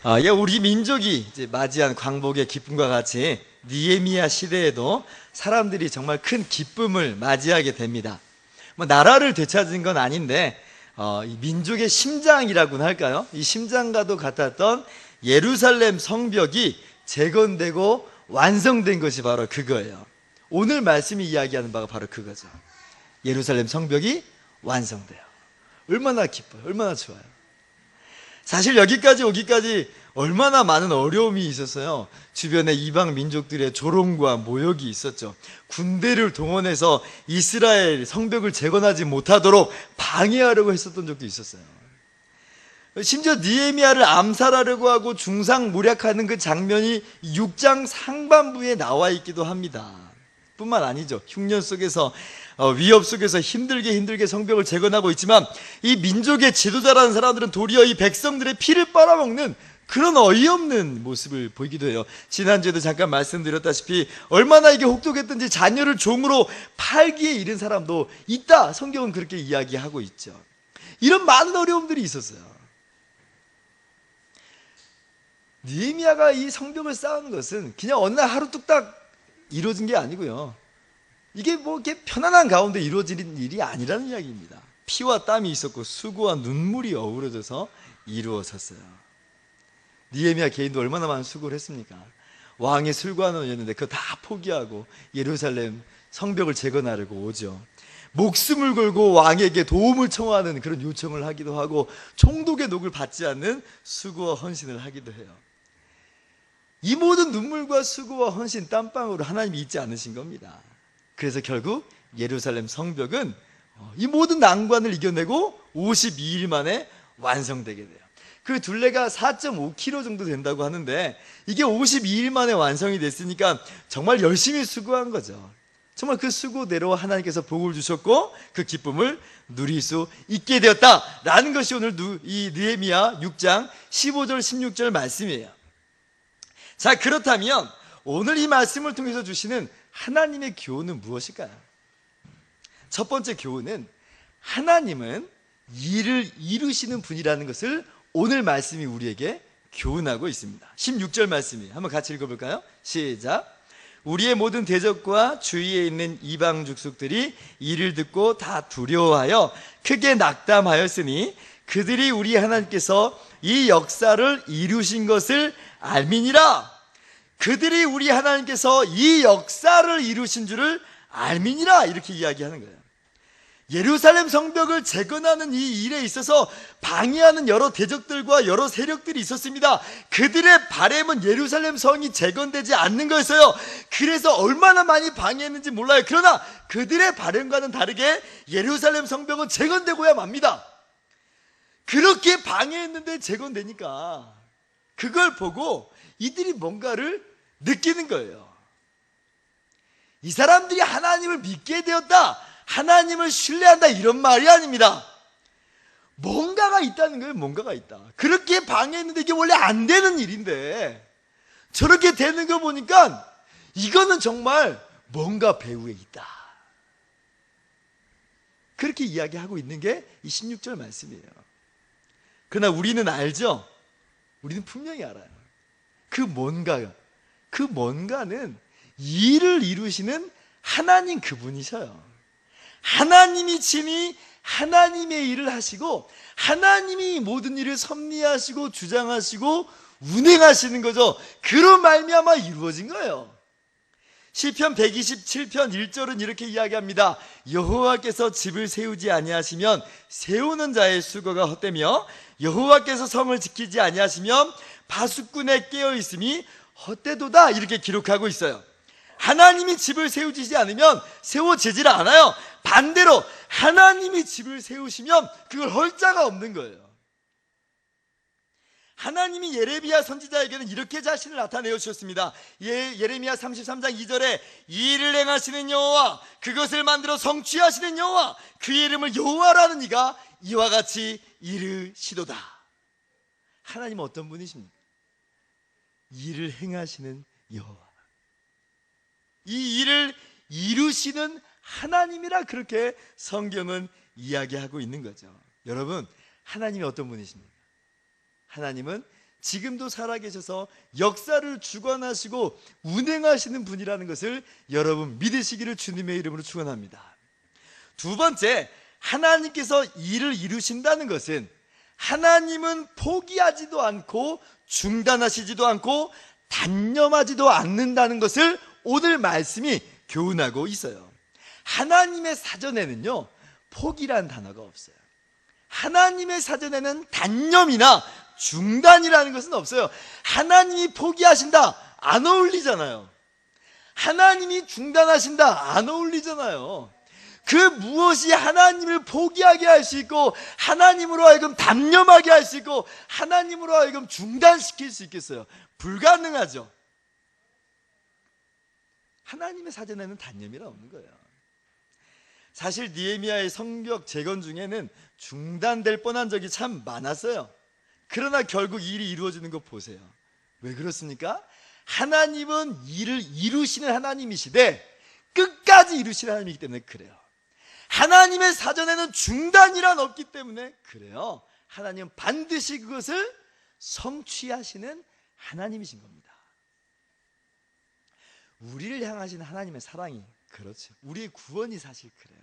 우리 민족이 이제 맞이한 광복의 기쁨과 같이 느헤미야 시대에도 사람들이 정말 큰 기쁨을 맞이하게 됩니다. 나라를 되찾은 건 아닌데 이 민족의 심장이라고나 할까요? 이 심장과도 같았던 예루살렘 성벽이 재건되고 완성된 것이 바로 그거예요. 오늘 말씀이 이야기하는 바가 바로 그거죠. 예루살렘 성벽이 완성돼요. 얼마나 기뻐요. 얼마나 좋아요. 사실 여기까지 오기까지 얼마나 많은 어려움이 있었어요. 주변에 이방 민족들의 조롱과 모욕이 있었죠. 군대를 동원해서 이스라엘 성벽을 재건하지 못하도록 방해하려고 했었던 적도 있었어요. 심지어 느헤미야를 암살하려고 하고 중상모략하는 그 장면이 6장 상반부에 나와 있기도 합니다. 뿐만 아니죠. 흉년 속에서 위협 속에서 힘들게 성벽을 재건하고 있지만 이 민족의 지도자라는 사람들은 도리어 이 백성들의 피를 빨아먹는 그런 어이없는 모습을 보이기도 해요. 지난주에도 잠깐 말씀드렸다시피 얼마나 이게 혹독했던지 자녀를 종으로 팔기에 이른 사람도 있다. 성경은 그렇게 이야기하고 있죠. 이런 많은 어려움들이 있었어요. 느헤미야가 이 성벽을 쌓은 것은 그냥 어느 날 하루 뚝딱 이루어진 게 아니고요. 이게 이렇게 편안한 가운데 이루어지는 일이 아니라는 이야기입니다. 피와 땀이 있었고 수고와 눈물이 어우러져서 이루어졌어요. 느헤미야 개인도 얼마나 많은 수고를 했습니까? 왕의 술관원이었는데 그거 다 포기하고 예루살렘 성벽을 재건하려고 오죠. 목숨을 걸고 왕에게 도움을 청하는 그런 요청을 하기도 하고 총독의 녹을 받지 않는 수고와 헌신을 하기도 해요. 이 모든 눈물과 수고와 헌신, 땀방울을 하나님이 잊지 않으신 겁니다. 그래서 결국 예루살렘 성벽은 이 모든 난관을 이겨내고 52일 만에 완성되게 돼요. 그 둘레가 4.5km 정도 된다고 하는데 이게 52일 만에 완성이 됐으니까 정말 열심히 수고한 거죠. 정말 그 수고대로 하나님께서 복을 주셨고 그 기쁨을 누릴 수 있게 되었다라는 것이 오늘 이 느헤미야 6장 15절 16절 말씀이에요. 자, 그렇다면 오늘 이 말씀을 통해서 주시는 하나님의 교훈은 무엇일까요? 첫 번째 교훈은 하나님은 일을 이루시는 분이라는 것을 오늘 말씀이 우리에게 교훈하고 있습니다. 16절 말씀이에요. 한번 같이 읽어볼까요? 시작. 우리의 모든 대적과 주위에 있는 이방 족속들이 이를 듣고 다 두려워하여 크게 낙담하였으니 그들이 우리 하나님께서 이 역사를 이루신 것을 알미니라. 그들이 우리 하나님께서 이 역사를 이루신 줄을 알미니라. 이렇게 이야기하는 거예요. 예루살렘 성벽을 재건하는 이 일에 있어서 방해하는 여러 대적들과 여러 세력들이 있었습니다. 그들의 바람은 예루살렘 성이 재건되지 않는 거였어요. 그래서 얼마나 많이 방해했는지 몰라요. 그러나 그들의 바람과는 다르게 예루살렘 성벽은 재건되고야 맙니다. 그렇게 방해했는데 재건되니까 그걸 보고 이들이 뭔가를 느끼는 거예요. 이 사람들이 하나님을 믿게 되었다, 하나님을 신뢰한다, 이런 말이 아닙니다. 뭔가가 있다는 거예요. 뭔가가 있다. 그렇게 방해했는데 이게 원래 안 되는 일인데 저렇게 되는 거 보니까 이거는 정말 뭔가 배후에 있다. 그렇게 이야기하고 있는 게 이 16절 말씀이에요. 그러나 우리는 알죠? 우리는 분명히 알아요. 그 뭔가는 일을 이루시는 하나님 그분이셔요. 하나님이 친히 하나님의 일을 하시고 하나님이 모든 일을 섭리하시고 주장하시고 운행하시는 거죠. 그런 말미암아 이루어진 거예요. 시편 127편 1절은 이렇게 이야기합니다. 여호와께서 집을 세우지 아니하시면 세우는 자의 수고가 헛되며 여호와께서 성을 지키지 아니하시면 파수꾼의 깨어있음이 헛되도다. 이렇게 기록하고 있어요. 하나님이 집을 세우지 않으면 세워지질 않아요. 반대로 하나님이 집을 세우시면 그걸 헐 자가 없는 거예요. 하나님이 예레미야 선지자에게는 이렇게 자신을 나타내어 주셨습니다. 예레미야 33장 2절에 이 일을 행하시는 여호와, 그것을 만들어 성취하시는 여호와, 그의 이름을 여호와라는 이가 이와 같이 이르시도다. 하나님은 어떤 분이십니까? 일을 행하시는 여호와, 이 일을 이루시는 하나님이라 그렇게 성경은 이야기하고 있는 거죠. 여러분, 하나님이 어떤 분이십니까? 하나님은 지금도 살아계셔서 역사를 주관하시고 운행하시는 분이라는 것을 여러분 믿으시기를 주님의 이름으로 축원합니다. 두 번째, 하나님께서 일을 이루신다는 것은 하나님은 포기하지도 않고 중단하시지도 않고 단념하지도 않는다는 것을 오늘 말씀이 교훈하고 있어요. 하나님의 사전에는요, 포기란 단어가 없어요. 하나님의 사전에는 단념이나 중단이라는 것은 없어요. 하나님이 포기하신다, 안 어울리잖아요. 하나님이 중단하신다, 안 어울리잖아요. 그 무엇이 하나님을 포기하게 할 수 있고 하나님으로 하여금 단념하게 할 수 있고 하나님으로 하여금 중단시킬 수 있겠어요? 불가능하죠. 하나님의 사전에는 단념이라 없는 거예요. 사실 느헤미야의 성벽 재건 중에는 중단될 뻔한 적이 참 많았어요. 그러나 결국 일이 이루어지는 거 보세요. 왜 그렇습니까? 하나님은 일을 이루시는 하나님이시되 끝까지 이루시는 하나님이기 때문에 그래요. 하나님의 사전에는 중단이란 없기 때문에 그래요. 하나님은 반드시 그것을 성취하시는 하나님이신 겁니다. 우리를 향하신 하나님의 사랑이 그렇죠. 우리의 구원이 사실 그래요.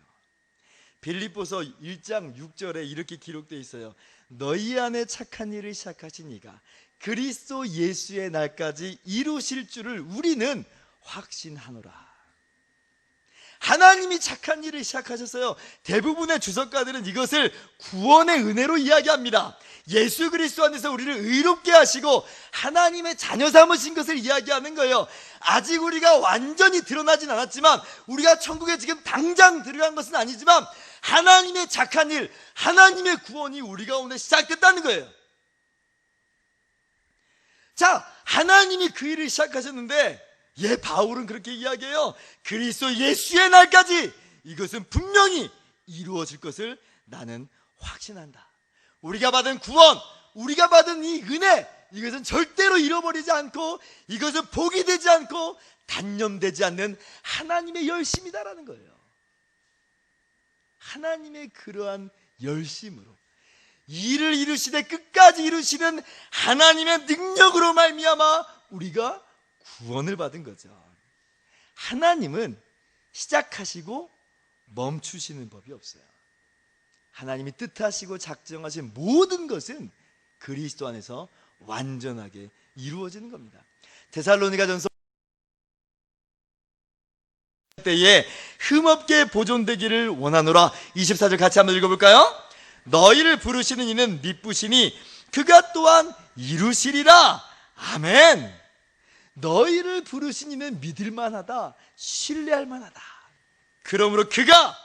빌립보서 1장 6절에 이렇게 기록되어 있어요. 너희 안에 착한 일을 시작하신 이가 그리스도 예수의 날까지 이루실 줄을 우리는 확신하노라. 하나님이 착한 일을 시작하셨어요. 대부분의 주석가들은 이것을 구원의 은혜로 이야기합니다. 예수 그리스도 안에서 우리를 의롭게 하시고 하나님의 자녀 삼으신 것을 이야기하는 거예요. 아직 우리가 완전히 드러나진 않았지만, 우리가 천국에 지금 당장 들어간 것은 아니지만 하나님의 착한 일, 하나님의 구원이 우리 가운데 시작됐다는 거예요. 자, 하나님이 그 일을 시작하셨는데 바울은 그렇게 이야기해요. 그리스도 예수의 날까지 이것은 분명히 이루어질 것을 나는 확신한다. 우리가 받은 구원, 우리가 받은 이 은혜, 이것은 절대로 잃어버리지 않고 이것은 포기되지 않고 단념되지 않는 하나님의 열심이다라는 거예요. 하나님의 그러한 열심으로 일을 이루시되 끝까지 이루시는 하나님의 능력으로 말미암아 우리가 구원을 받은 거죠. 하나님은 시작하시고 멈추시는 법이 없어요. 하나님이 뜻하시고 작정하신 모든 것은 그리스도 안에서 완전하게 이루어지는 겁니다. 데살로니가전서 때에 흠없게 보존되기를 원하노라. 24절 같이 한번 읽어볼까요? 너희를 부르시는 이는 미쁘시니 그가 또한 이루시리라. 아멘. 너희를 부르신 이는 믿을만하다, 신뢰할 만하다. 그러므로 그가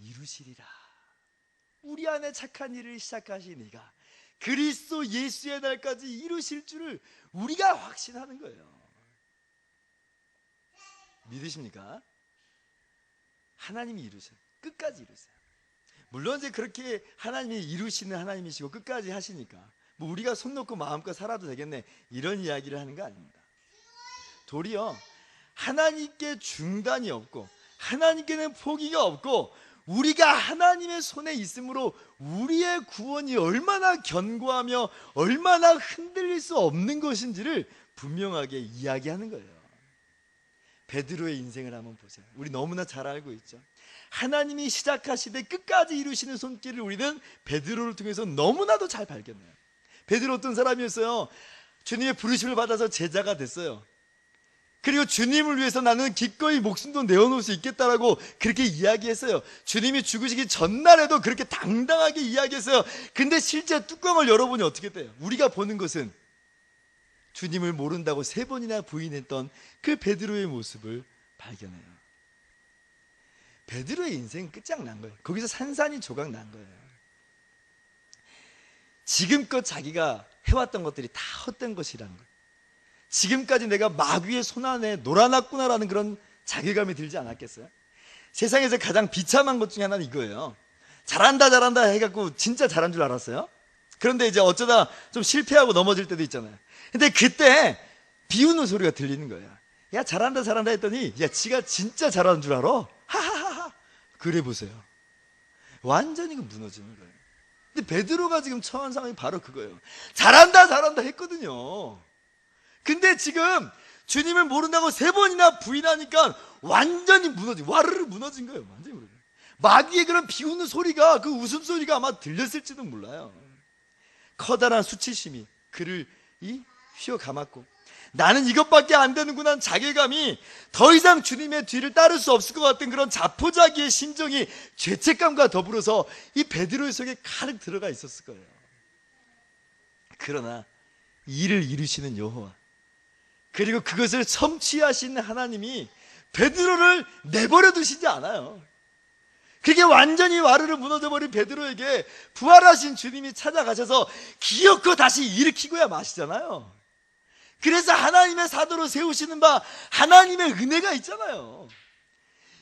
이루시리라. 우리 안에 착한 일을 시작하신 이가 그리스도 예수의 날까지 이루실 줄을 우리가 확신하는 거예요. 믿으십니까? 하나님이 이루세요. 끝까지 이루세요. 물론 이제 그렇게 하나님이 이루시는 하나님이시고 끝까지 하시니까 뭐 우리가 손 놓고 마음껏 살아도 되겠네, 이런 이야기를 하는 거 아닙니다. 도리어 하나님께 중단이 없고 하나님께는 포기가 없고 우리가 하나님의 손에 있으므로 우리의 구원이 얼마나 견고하며 얼마나 흔들릴 수 없는 것인지를 분명하게 이야기하는 거예요. 베드로의 인생을 한번 보세요. 우리 너무나 잘 알고 있죠. 하나님이 시작하시되 끝까지 이루시는 손길을 우리는 베드로를 통해서 너무나도 잘 발견해요. 베드로 어떤 사람이었어요? 주님의 부르심을 받아서 제자가 됐어요. 그리고 주님을 위해서 나는 기꺼이 목숨도 내어놓을 수 있겠다라고 그렇게 이야기했어요. 주님이 죽으시기 전날에도 그렇게 당당하게 이야기했어요. 근데 실제 뚜껑을 열어보니 어떻게 돼요? 우리가 보는 것은 주님을 모른다고 3번이나 부인했던 그 베드로의 모습을 발견해요. 베드로의 인생은 끝장난 거예요. 거기서 산산이 조각 난 거예요. 지금껏 자기가 해왔던 것들이 다 헛된 것이라는 거예요. 지금까지 내가 마귀의 손안에 놀아났구나라는 그런 자괴감이 들지 않았겠어요? 세상에서 가장 비참한 것 중에 하나는 이거예요. 잘한다 잘한다 해갖고 진짜 잘한 줄 알았어요. 그런데 이제 어쩌다 좀 실패하고 넘어질 때도 있잖아요. 근데 그때 비웃는 소리가 들리는 거예요. 야, 잘한다 잘한다 했더니 야, 지가 진짜 잘하는 줄 알아? 하하하하. 그래 보세요. 완전히 무너지는 거예요. 근데 베드로가 지금 처한 상황이 바로 그거예요. 잘한다 잘한다 했거든요. 근데 지금 주님을 모른다고 3번이나 부인하니까 완전히 와르르 무너진 거예요. 완전히 무너진 거예요. 마귀의 그런 비웃는 소리가, 그 웃음소리가 아마 들렸을지도 몰라요. 커다란 수치심이 그를 휘어 감았고, 나는 이것밖에 안 되는구나 자괴감이, 더 이상 주님의 뒤를 따를 수 없을 것 같은 그런 자포자기의 심정이 죄책감과 더불어서 이 베드로의 속에 가득 들어가 있었을 거예요. 그러나 일을 이루시는 여호와, 그리고 그것을 성취하시는 하나님이 베드로를 내버려 두시지 않아요. 그게 완전히 와르르 무너져버린 베드로에게 부활하신 주님이 찾아가셔서 기어코 다시 일으키고야 마시잖아요. 그래서 하나님의 사도로 세우시는 바 하나님의 은혜가 있잖아요.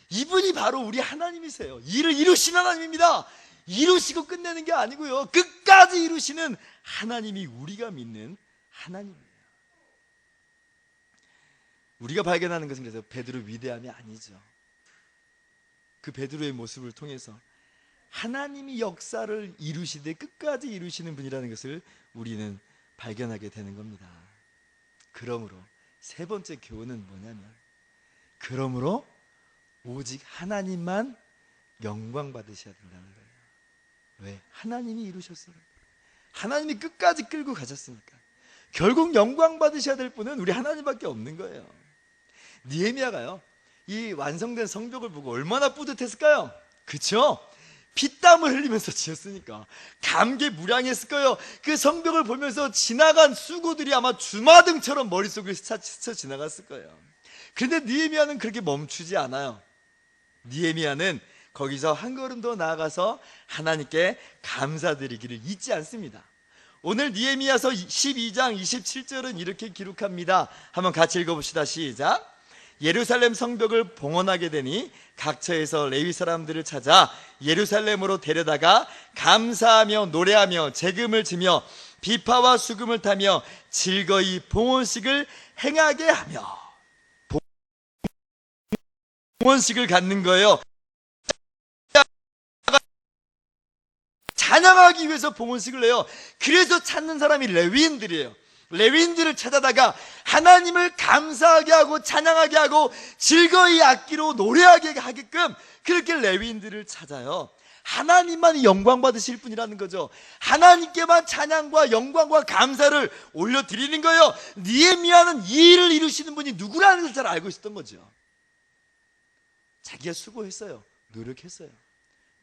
이분이 바로 우리 하나님이세요. 일을 이루신 하나님입니다. 이루시고 끝내는 게 아니고요, 끝까지 이루시는 하나님이 우리가 믿는 하나님이에요. 우리가 발견하는 것은 그래서 베드로 위대함이 아니죠. 그 베드로의 모습을 통해서 하나님이 역사를 이루시되 끝까지 이루시는 분이라는 것을 우리는 발견하게 되는 겁니다. 그러므로 3번째 교훈은 뭐냐면, 그러므로 오직 하나님만 영광 받으셔야 된다는 거예요. 왜? 하나님이 이루셨으니까, 하나님이 끝까지 끌고 가셨으니까. 결국 영광 받으셔야 될 분은 우리 하나님밖에 없는 거예요. 느헤미야가요, 이 완성된 성벽을 보고 얼마나 뿌듯했을까요? 그쵸? 피땀을 흘리면서 지었으니까 감개무량했을 거예요. 그 성벽을 보면서 지나간 수고들이 아마 주마등처럼 머릿속을 스쳐 지나갔을 거예요. 그런데 느헤미야는 그렇게 멈추지 않아요. 느헤미야는 거기서 한 걸음 더 나아가서 하나님께 감사드리기를 잊지 않습니다. 오늘 느헤미야서 12장 27절은 이렇게 기록합니다. 한번 같이 읽어봅시다. 시작. 예루살렘 성벽을 봉헌하게 되니 각처에서 레위 사람들을 찾아 예루살렘으로 데려다가 감사하며 노래하며 재금을 지며 비파와 수금을 타며 즐거이 봉헌식을 행하게 하며, 봉헌식을 갖는 거예요. 찬양하기 위해서 봉헌식을 해요. 그래서 찾는 사람이 레위인들이에요. 레위인들을 찾아다가 하나님을 감사하게 하고 찬양하게 하고 즐거이 악기로 노래하게 하게끔 그렇게 레위인들을 찾아요. 하나님만 영광 받으실 분이라는 거죠. 하나님께만 찬양과 영광과 감사를 올려드리는 거예요. 느헤미야는 이 일을 이루시는 분이 누구라는 걸 잘 알고 있었던 거죠. 자기가 수고했어요. 노력했어요.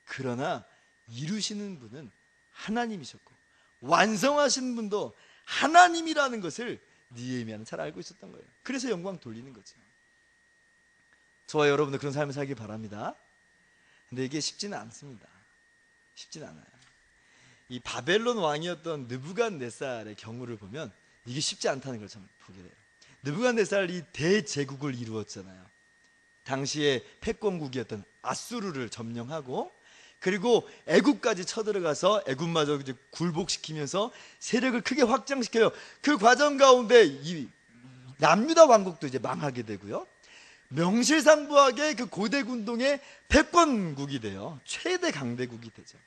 그러나 이루시는 분은 하나님이셨고 완성하시는 분도 하나님이라는 것을 느헤미야는 잘 알고 있었던 거예요. 그래서 영광 돌리는 거죠. 저와 여러분도 그런 삶을 살기 바랍니다. 근데 이게 쉽지는 않습니다. 쉽지는 않아요. 이 바벨론 왕이었던 느부갓네살의 경우를 보면 이게 쉽지 않다는 걸 참 보게 돼요. 느부갓네살이 대제국을 이루었잖아요. 당시에 패권국이었던 아수르를 점령하고, 그리고 애굽까지 쳐들어가서 애굽마저 이제 굴복시키면서 세력을 크게 확장시켜요. 그 과정 가운데 이 남유다 왕국도 이제 망하게 되고요. 명실상부하게 그 고대 군동의 패권국이 돼요. 최대 강대국이 되죠.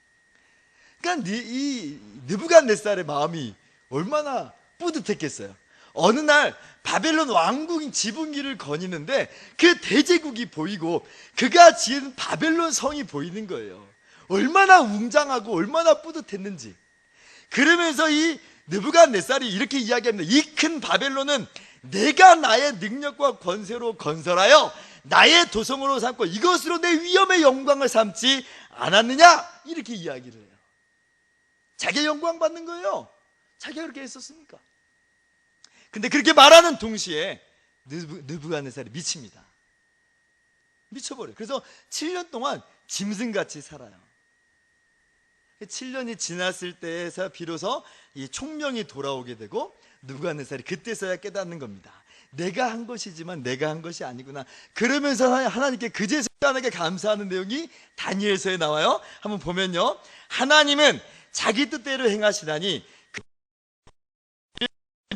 그러니까 이 느부갓네살의 마음이 얼마나 뿌듯했겠어요. 어느 날 바벨론 왕국인 지붕길을 거니는데 그 대제국이 보이고 그가 지은 바벨론 성이 보이는 거예요. 얼마나 웅장하고 얼마나 뿌듯했는지. 그러면서 이 느부갓네살이 이렇게 이야기합니다. 이 큰 바벨론은 내가 나의 능력과 권세로 건설하여 나의 도성으로 삼고 이것으로 내 위엄의 영광을 삼지 않았느냐, 이렇게 이야기를 해요. 자기가 영광 받는 거예요. 자기가 그렇게 했었으니까. 근데 그렇게 말하는 동시에 느부갓네살이 미칩니다. 미쳐버려요. 그래서 7년 동안 짐승같이 살아요. 7년이 지났을 때에서 비로소 이 총명이 돌아오게 되고 느부갓네살이 그때서야 깨닫는 겁니다. 내가 한 것이지만 내가 한 것이 아니구나. 그러면서 하나님께 그제서야 하나님께 감사하는 내용이 다니엘서에 나와요. 한번 보면요, 하나님은 자기 뜻대로 행하시다니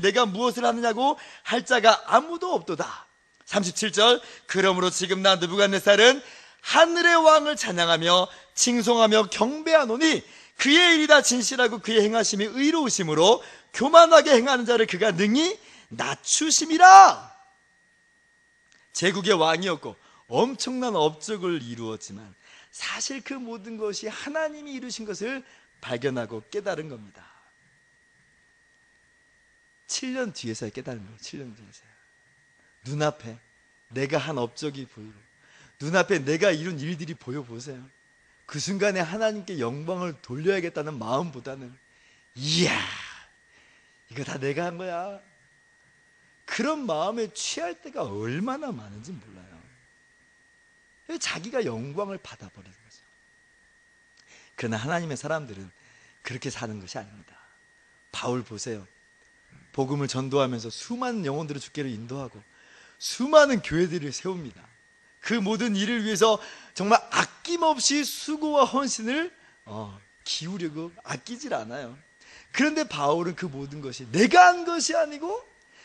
내가 무엇을 하느냐고 할 자가 아무도 없도다. 37절, 그러므로 지금 나 느부갓네살은 하늘의 왕을 찬양하며 칭송하며 경배하노니 그의 일이 다 진실하고 그의 행하심이 의로우심으로 교만하게 행하는 자를 그가 능히 낮추심이라. 제국의 왕이었고 엄청난 업적을 이루었지만 사실 그 모든 것이 하나님이 이루신 것을 발견하고 깨달은 겁니다. 7년 뒤에서야 깨달은 거예요. 7년 뒤에서야. 눈앞에 내가 한 업적이 보이고 눈앞에 내가 이룬 일들이 보여보세요. 그 순간에 하나님께 영광을 돌려야겠다는 마음보다는 이야, 이거 다 내가 한 거야, 그런 마음에 취할 때가 얼마나 많은지 몰라요. 자기가 영광을 받아버리는 거죠. 그러나 하나님의 사람들은 그렇게 사는 것이 아닙니다. 바울 보세요. 복음을 전도하면서 수많은 영혼들을 주께로 인도하고 수많은 교회들을 세웁니다. 그 모든 일을 위해서 정말 아낌없이 수고와 헌신을 기울이고 아끼질 않아요. 그런데 바울은 그 모든 것이 내가 한 것이 아니고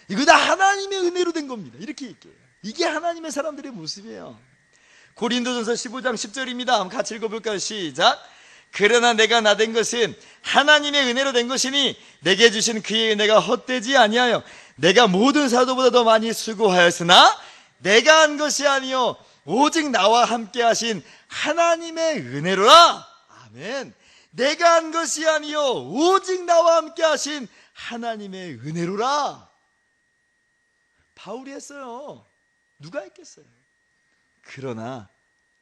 이거 다 하나님의 은혜로 된 겁니다. 이렇게 얘기해요. 이게 하나님의 사람들의 모습이에요. 고린도전서 15장 10절입니다. 한번 같이 읽어볼까요? 시작. 그러나 내가 나된 것은 하나님의 은혜로 된 것이니 내게 주신 그의 은혜가 헛되지 아니하여 내가 모든 사도보다 더 많이 수고하였으나 내가 한 것이 아니요 오직 나와 함께 하신 하나님의 은혜로라. 아멘. 내가 한 것이 아니요 오직 나와 함께 하신 하나님의 은혜로라. 바울이 했어요. 누가 했겠어요? 그러나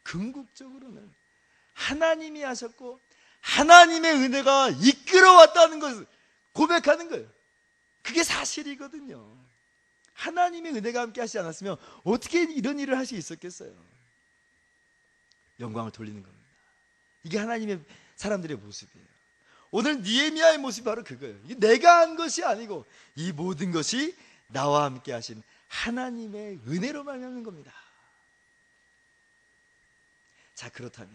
궁극적으로는 하나님이 하셨고 하나님의 은혜가 이끌어왔다는 것을 고백하는 거예요. 그게 사실이거든요. 하나님의 은혜가 함께 하시지 않았으면 어떻게 이런 일을 할 수 있었겠어요? 영광을 돌리는 겁니다. 이게 하나님의 사람들의 모습이에요. 오늘 느헤미야의 모습이 바로 그거예요. 이게 내가 한 것이 아니고 이 모든 것이 나와 함께 하신 하나님의 은혜로만 하는 겁니다. 자, 그렇다면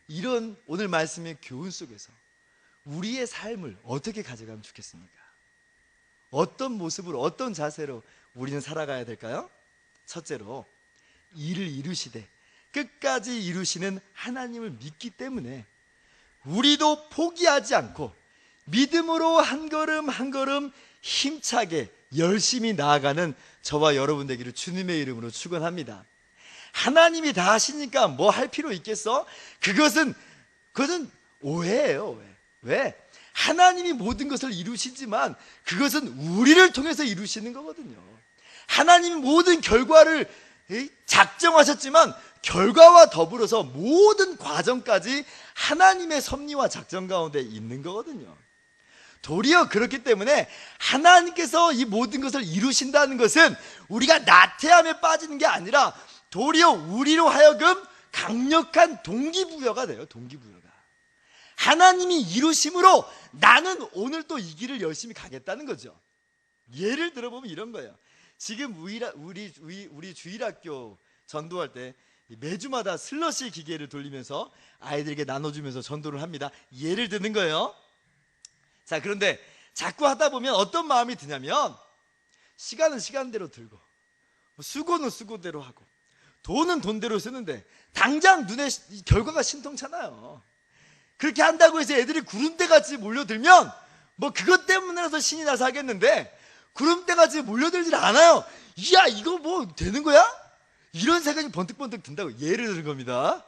이런 오늘 말씀의 교훈 속에서 우리의 삶을 어떻게 가져가면 좋겠습니까? 어떤 모습으로, 어떤 자세로 우리는 살아가야 될까요? 첫째로, 일을 이루시되 끝까지 이루시는 하나님을 믿기 때문에 우리도 포기하지 않고 믿음으로 한 걸음 한 걸음 힘차게 열심히 나아가는 저와 여러분 되기를 주님의 이름으로 축원합니다. 하나님이 다 하시니까 뭐 할 필요 있겠어? 그것은 오해예요. 오해. 왜? 하나님이 모든 것을 이루시지만 그것은 우리를 통해서 이루시는 거거든요. 하나님이 모든 결과를 작정하셨지만 결과와 더불어서 모든 과정까지 하나님의 섭리와 작정 가운데 있는 거거든요. 도리어 그렇기 때문에 하나님께서 이 모든 것을 이루신다는 것은 우리가 나태함에 빠지는 게 아니라 도리어 우리로 하여금 강력한 동기부여가 돼요. 동기부여가. 하나님이 이루심으로 나는 오늘 또 이 길을 열심히 가겠다는 거죠. 예를 들어보면 이런 거예요. 지금 우리 주일학교 전도할 때 매주마다 슬러시 기계를 돌리면서 아이들에게 나눠주면서 전도를 합니다. 예를 드는 거예요. 자, 그런데 자꾸 하다 보면 어떤 마음이 드냐면 시간은 시간대로 들고 수고는 수고대로 하고 돈은 돈대로 쓰는데 당장 눈에 결과가 신통찮아요. 그렇게 한다고 해서 애들이 구름대같이 몰려들면 뭐 그것 때문에라도 신이 나서 하겠는데 구름대같이 몰려들질 않아요. 이야, 이거 뭐 되는 거야? 이런 생각이 번뜩번뜩 든다고. 예를 드는 겁니다.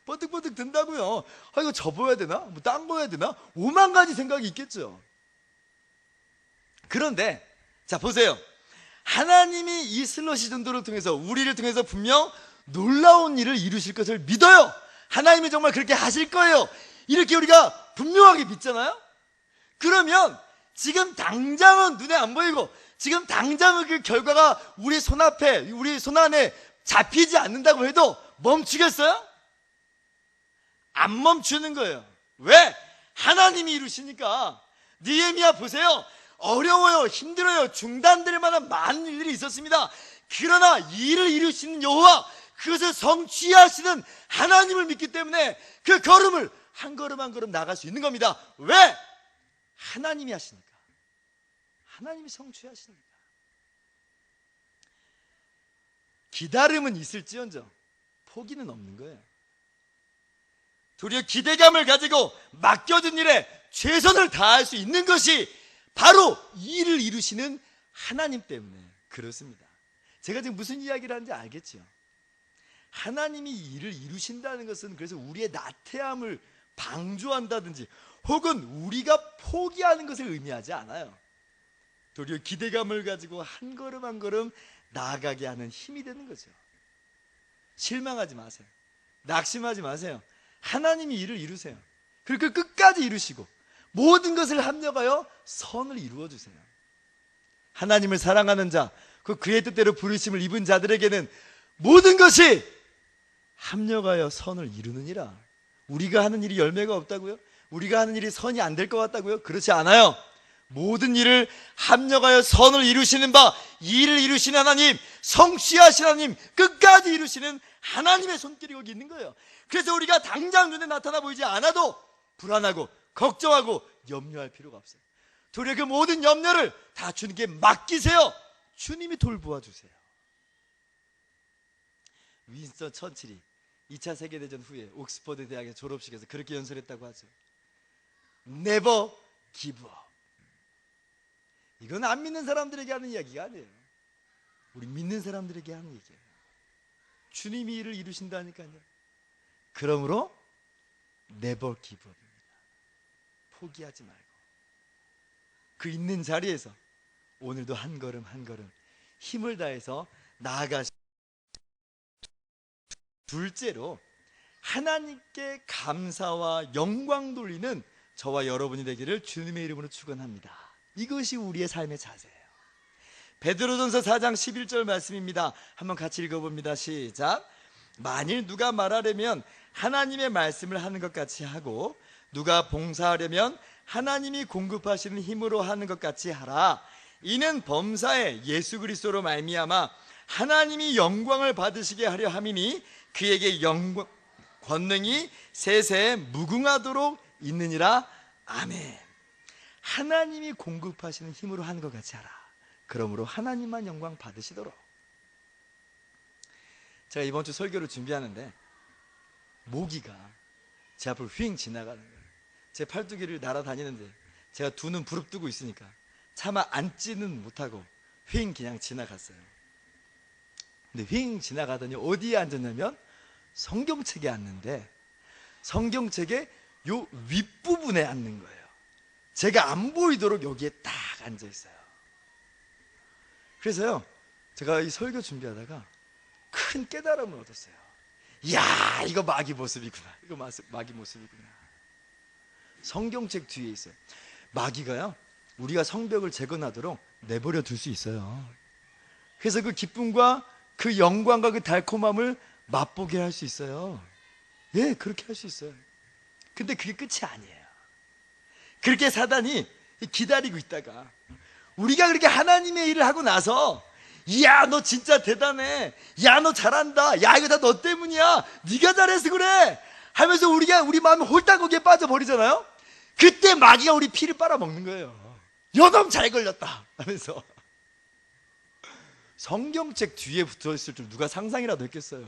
번뜩번뜩 든다고요. 이거 접어야 되나? 뭐 땅 보야 되나? 5만 가지 생각이 있겠죠. 그런데 자, 보세요. 하나님이 이 슬러시 전도를 통해서 우리를 통해서 분명 놀라운 일을 이루실 것을 믿어요. 하나님이 정말 그렇게 하실 거예요. 이렇게 우리가 분명하게 믿잖아요. 그러면 지금 당장은 눈에 안 보이고 지금 당장은 그 결과가 우리 손앞에, 우리 손안에 잡히지 않는다고 해도 멈추겠어요? 안 멈추는 거예요. 왜? 하나님이 이루시니까. 느헤미야 보세요. 어려워요, 힘들어요, 중단될 만한 많은 일들이 있었습니다. 그러나 일을 이루시는 여호와, 그것을 성취하시는 하나님을 믿기 때문에 그 걸음을 한 걸음 한 걸음 나갈 수 있는 겁니다. 왜? 하나님이 하시니까. 하나님이 성취하시니까. 기다림은 있을지언정 포기는 없는 거예요. 도리어 기대감을 가지고 맡겨진 일에 최선을 다할 수 있는 것이 바로 이 일을 이루시는 하나님 때문에 그렇습니다. 제가 지금 무슨 이야기를 하는지 알겠죠? 하나님이 이 일을 이루신다는 것은 그래서 우리의 나태함을 방조한다든지 혹은 우리가 포기하는 것을 의미하지 않아요. 도리어 기대감을 가지고 한 걸음 한 걸음 나아가게 하는 힘이 되는 거죠. 실망하지 마세요. 낙심하지 마세요. 하나님이 일을 이루세요. 그리고 끝까지 이루시고 모든 것을 합력하여 선을 이루어 주세요. 하나님을 사랑하는 자, 그의 뜻대로 부르심을 입은 자들에게는 모든 것이 합력하여 선을 이루느니라. 우리가 하는 일이 열매가 없다고요? 우리가 하는 일이 선이 안 될 것 같다고요? 그렇지 않아요. 모든 일을 합력하여 선을 이루시는 바, 이 일을 이루시는 하나님, 성취하신 하나님, 끝까지 이루시는 하나님의 손길이 거기 있는 거예요. 그래서 우리가 당장 눈에 나타나 보이지 않아도 불안하고 걱정하고 염려할 필요가 없어요. 도리어 그 모든 염려를 다 주님께 맡기세요. 주님이 돌보아 주세요. 윈스턴 처칠이 2차 세계대전 후에 옥스퍼드 대학의 졸업식에서 그렇게 연설했다고 하죠. Never give up. 이건 안 믿는 사람들에게 하는 이야기가 아니에요. 우리 믿는 사람들에게 하는 얘기예요. 주님이 일을 이루신다니까요. 그러므로 never give up입니다. 포기하지 말고 그 있는 자리에서 오늘도 한 걸음 한 걸음 힘을 다해서 나아가시고, 둘째로 하나님께 감사와 영광 돌리는 저와 여러분이 되기를 주님의 이름으로 축원합니다. 이것이 우리의 삶의 자세예요. 베드로전서 4장 11절 말씀입니다. 한번 같이 읽어봅니다. 시작. 만일 누가 말하려면 하나님의 말씀을 하는 것 같이 하고 누가 봉사하려면 하나님이 공급하시는 힘으로 하는 것 같이 하라. 이는 범사에 예수 그리스도로 말미암아 하나님이 영광을 받으시게 하려 함이니 그에게 영광 권능이 세세에 무궁하도록 있느니라. 아멘. 하나님이 공급하시는 힘으로 하는 것 같이 하라. 그러므로 하나님만 영광 받으시도록. 제가 이번 주 설교를 준비하는데 모기가 제 앞을 휙 지나가는 거예요. 제 팔뚝이를 날아다니는데 제가 두 눈 부릅뜨고 있으니까 차마 앉지는 못하고 휙 그냥 지나갔어요. 근데 휙 지나가더니 어디에 앉았냐면 성경책에 앉는데 성경책의 요 윗부분에 앉는 거예요. 제가 안 보이도록 여기에 딱 앉아 있어요. 그래서요, 제가 이 설교 준비하다가 큰 깨달음을 얻었어요. 이야, 이거 마귀 모습이구나. 이거 마귀 모습이구나. 성경책 뒤에 있어요. 마귀가요, 우리가 성벽을 재건하도록 내버려 둘 수 있어요. 그래서 그 기쁨과 그 영광과 그 달콤함을 맛보게 할 수 있어요. 예, 그렇게 할 수 있어요. 근데 그게 끝이 아니에요. 그렇게 사단이 기다리고 있다가 우리가 그렇게 하나님의 일을 하고 나서 이야, 너 진짜 대단해. 야, 너 잘한다. 야, 이거 다 너 때문이야. 네가 잘해서 그래. 하면서 우리 마음이 홀딱 거기에 빠져버리잖아요. 그때 마귀가 우리 피를 빨아먹는 거예요. 요놈 잘 걸렸다 하면서. 성경책 뒤에 붙어있을 줄 누가 상상이라도 했겠어요.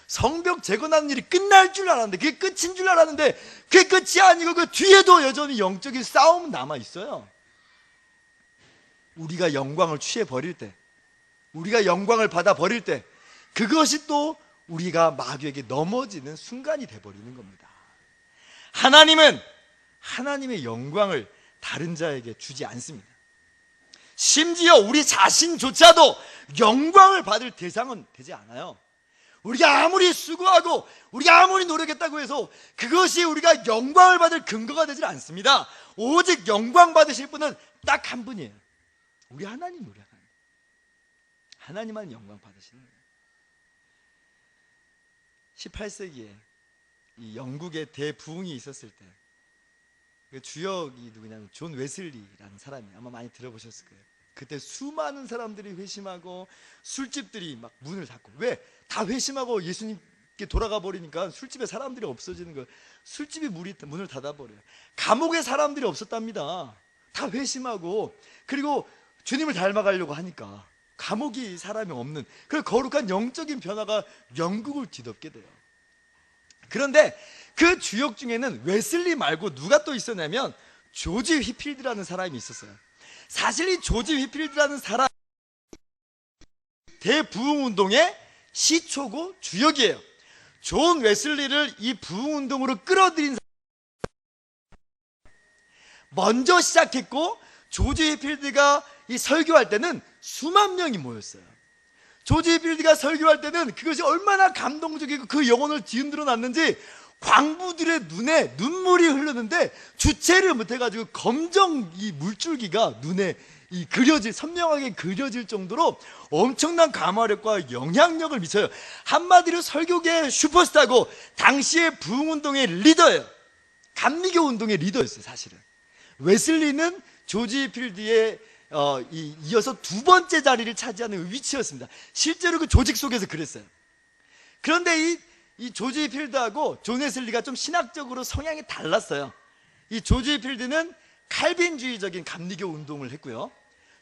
성벽 재건하는 일이 끝날 줄 알았는데, 그게 끝인 줄 알았는데 그게 끝이 아니고 그 뒤에도 여전히 영적인 싸움은 남아있어요. 우리가 영광을 취해버릴 때, 우리가 영광을 받아버릴 때 그것이 또 우리가 마귀에게 넘어지는 순간이 돼버리는 겁니다. 하나님은 하나님의 영광을 다른 자에게 주지 않습니다. 심지어 우리 자신조차도 영광을 받을 대상은 되지 않아요. 우리가 아무리 수고하고 우리가 아무리 노력했다고 해서 그것이 우리가 영광을 받을 근거가 되질 않습니다. 오직 영광 받으실 분은 딱 한 분이에요. 우리 하나님, 우리 하나님. 하나님만 영광 받으시는 거예요. 18세기에 이 영국의 대부흥이 있었을 때 그 주역이 누구냐면 존 웨슬리라는 사람이 아마 많이 들어보셨을 거예요. 그때 수많은 사람들이 회심하고 술집들이 막 문을 닫고, 왜? 다 회심하고 예수님께 돌아가 버리니까 술집에 사람들이 없어지는 거예요. 술집이 문을 닫아버려요. 감옥에 사람들이 없었답니다. 다 회심하고 그리고 주님을 닮아가려고 하니까 감옥이 사람이 없는 그 거룩한 영적인 변화가 영국을 뒤덮게 돼요. 그런데 그 주역 중에는 웨슬리 말고 누가 또 있었냐면 조지 휘필드라는 사람이 있었어요. 사실 이 조지 휘필드라는 사람 대부흥운동의 시초고 주역이에요. 존 웨슬리를 이 부흥운동으로 끌어들인 사람 먼저 시작했고, 조지 휘필드가 이 설교할 때는 수만 명이 모였어요. 조지 휘필드가 설교할 때는 그것이 얼마나 감동적이고 그 영혼을 뒤흔들어 놨는지 광부들의 눈에 눈물이 흐르는데 주체를 못해가지고 검정 이 물줄기가 눈에 선명하게 그려질 정도로 엄청난 감화력과 영향력을 미쳐요. 한마디로 설교계의 슈퍼스타고 당시의 부흥운동의 리더예요. 감리교 운동의 리더였어요. 사실은 웨슬리는 조지 휘필드에 이어서 두 번째 자리를 차지하는 위치였습니다. 실제로 그 조직 속에서 그랬어요. 그런데 이 조지 휘필드하고 존 웨슬리가 좀 신학적으로 성향이 달랐어요. 이 조지 휘필드는 칼빈주의적인 감리교 운동을 했고요,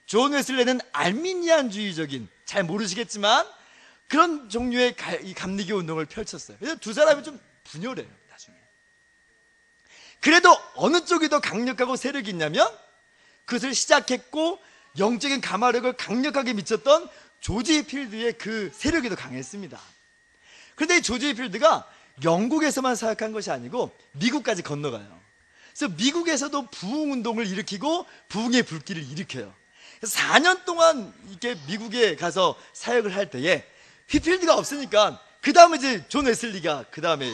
존 웨슬리는 알미니안주의적인, 잘 모르시겠지만 그런 종류의 이 감리교 운동을 펼쳤어요. 그래서 두 사람이 좀 분열해요, 나중에. 그래도 어느 쪽이 더 강력하고 세력이 있냐면 그것을 시작했고 영적인 감화력을 강력하게 미쳤던 조지 휘필드의 그 세력이 더 강했습니다. 그런데 이 조지 휘필드가 영국에서만 사역한 것이 아니고 미국까지 건너가요. 그래서 미국에서도 부흥운동을 일으키고 부흥의 불길을 일으켜요. 그래서 4년 동안 이렇게 미국에 가서 사역을 할 때에 휘필드가 없으니까 그 다음에 이제 존 웨슬리가 그 다음에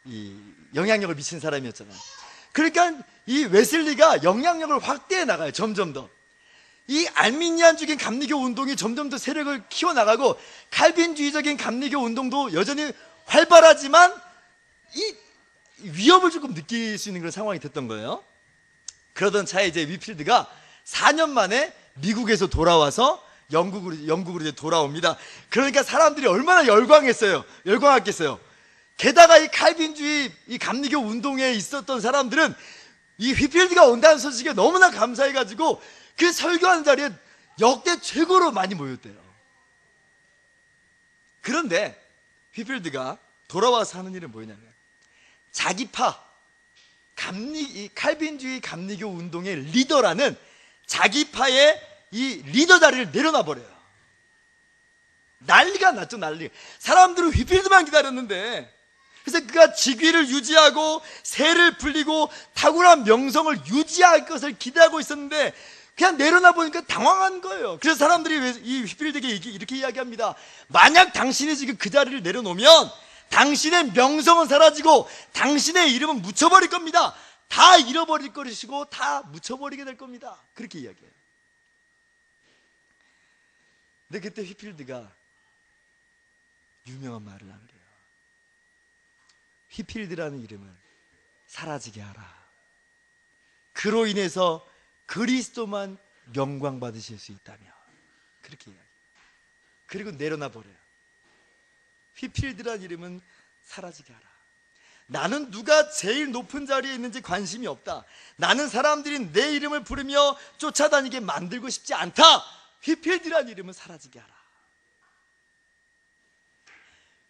이 영향력을 미친 사람이었잖아요. 그러니까 이 웨슬리가 영향력을 확대해 나가요. 점점 더 이 알미니안적인 감리교 운동이 점점 더 세력을 키워나가고 칼빈주의적인 감리교 운동도 여전히 활발하지만 이 위협을 조금 느낄 수 있는 그런 상황이 됐던 거예요. 그러던 차에 이제 휘필드가 4년 만에 미국에서 돌아와서 영국으로 이제 돌아옵니다. 그러니까 사람들이 얼마나 열광했겠어요. 게다가 이 칼빈주의 이 감리교 운동에 있었던 사람들은 이 휘필드가 온다는 소식에 너무나 감사해가지고 그 설교하는 자리에 역대 최고로 많이 모였대요. 그런데 휘필드가 돌아와서 하는 일은 뭐냐면 자기파 칼빈주의 감리교 운동의 리더라는 자기파의 이 리더 자리를 내려놔 버려요. 난리가 났죠, 난리. 사람들은 휘필드만 기다렸는데, 그래서 그가 직위를 유지하고 세를 불리고 탁월한 명성을 유지할 것을 기대하고 있었는데 그냥 내려놔 보니까 당황한 거예요. 그래서 사람들이 이 휘필드에게 이렇게 이야기합니다. 만약 당신이 지금 그 자리를 내려놓으면 당신의 명성은 사라지고 당신의 이름은 묻혀버릴 겁니다. 다 잃어버릴 것이고 다 묻혀버리게 될 겁니다. 그렇게 이야기해요. 근데 그때 휘필드가 유명한 말을 남겨요. 휘필드라는 이름을 사라지게 하라. 그로 인해서 그리스도만 영광 받으실 수 있다며. 그렇게 이야기해요. 그리고 내려놔 버려요. 휘필드라는 이름은 사라지게 하라. 나는 누가 제일 높은 자리에 있는지 관심이 없다. 나는 사람들이 내 이름을 부르며 쫓아다니게 만들고 싶지 않다. 휘필드라는 이름은 사라지게 하라.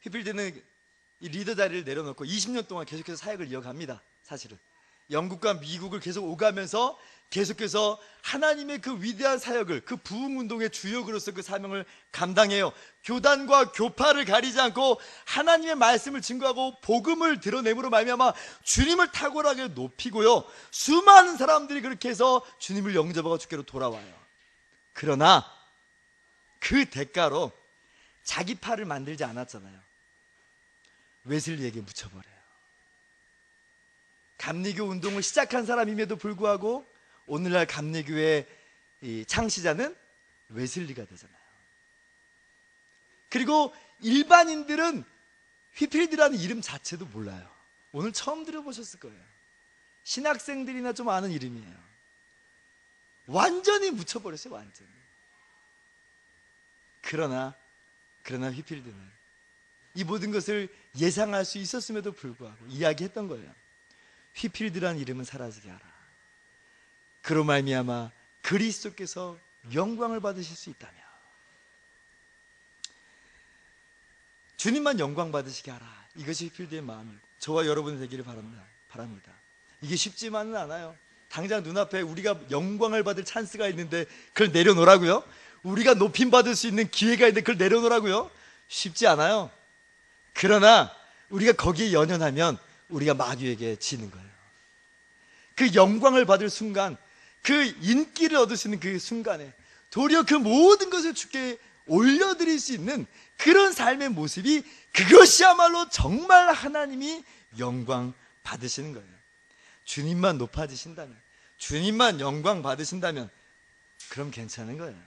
휘필드는 이 리더 자리를 내려놓고 20년 동안 계속해서 사역을 이어갑니다. 사실은 영국과 미국을 계속 오가면서 계속해서 하나님의 그 위대한 사역을, 그 부흥운동의 주역으로서 그 사명을 감당해요. 교단과 교파를 가리지 않고 하나님의 말씀을 증거하고 복음을 드러내므로 말미암아 주님을 탁월하게 높이고요, 수많은 사람들이 그렇게 해서 주님을 영접하고 주께로 돌아와요. 그러나 그 대가로 자기 파를 만들지 않았잖아요. 웨슬리에게 묻혀버려요. 감리교 운동을 시작한 사람임에도 불구하고 오늘날 감리교의 이 창시자는 웨슬리가 되잖아요. 그리고 일반인들은 휘필드라는 이름 자체도 몰라요. 오늘 처음 들어보셨을 거예요. 신학생들이나 좀 아는 이름이에요. 완전히 묻혀버렸어요. 완전히. 그러나 휘필드는 이 모든 것을 예상할 수 있었음에도 불구하고 이야기했던 거예요. 휘필드라는 이름은 사라지게 하라. 그로 말미암아 그리스도께서 영광을 받으실 수 있다며. 주님만 영광 받으시게 하라. 이것이 휘필드의 마음이고, 저와 여러분이 되기를 바랍니다. 이게 쉽지만은 않아요. 당장 눈앞에 우리가 영광을 받을 찬스가 있는데 그걸 내려놓으라고요? 우리가 높임받을 수 있는 기회가 있는데 그걸 내려놓으라고요? 쉽지 않아요. 그러나 우리가 거기에 연연하면 우리가 마귀에게 지는 거예요. 그 영광을 받을 순간, 그 인기를 얻을 수 있는 그 순간에 도리어 그 모든 것을 주께 올려드릴 수 있는 그런 삶의 모습이, 그것이야말로 정말 하나님이 영광 받으시는 거예요. 주님만 높아지신다면, 주님만 영광 받으신다면 그럼 괜찮은 거예요.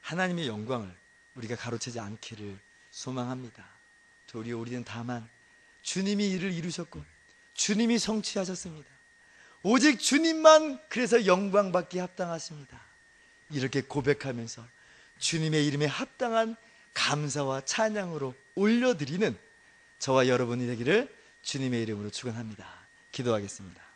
하나님의 영광을 우리가 가로채지 않기를 소망합니다. 도리어 우리는 다만 주님이 일을 이루셨고 주님이 성취하셨습니다. 오직 주님만 그래서 영광 받기에 합당하십니다. 이렇게 고백하면서 주님의 이름에 합당한 감사와 찬양으로 올려드리는 저와 여러분이 되기를 주님의 이름으로 축원합니다. 기도하겠습니다.